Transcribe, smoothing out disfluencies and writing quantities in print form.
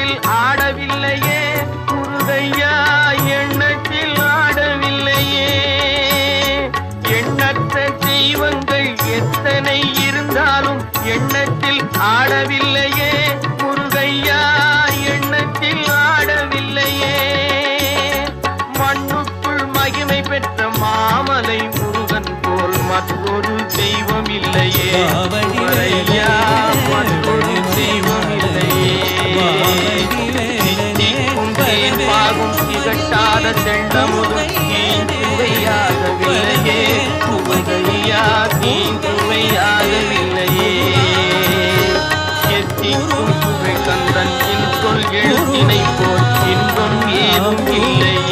எண்ணத்தில் ஆடவில்லையே முருகையா, எண்ணத்தில் ஆடவில்லையே. எண்ணற்ற தெய்வங்கள் எத்தனை இருந்தாலும் எண்ணத்தில் ஆடவில்லையே முருகையா, எண்ணத்தில் ஆடவில்லையே. மண்ணுக்குள் மகிமை பெற்ற மாமலை முருகன் போல் மற்றொரு தெய்வம் இல்லையே முருகையா, மற்றொரு தெய்வம் இல்லையே. பாகும் திகட்டாத செண்டமுதும் தீங்குவையாகவில்லையே முருகையா, தீங்குவையாகவில்லையே. எத்திக்கும் சுவை கந்தன் இன்சொல் எழுத்தினை போல் இன்பம் ஏதும் இல்லையே.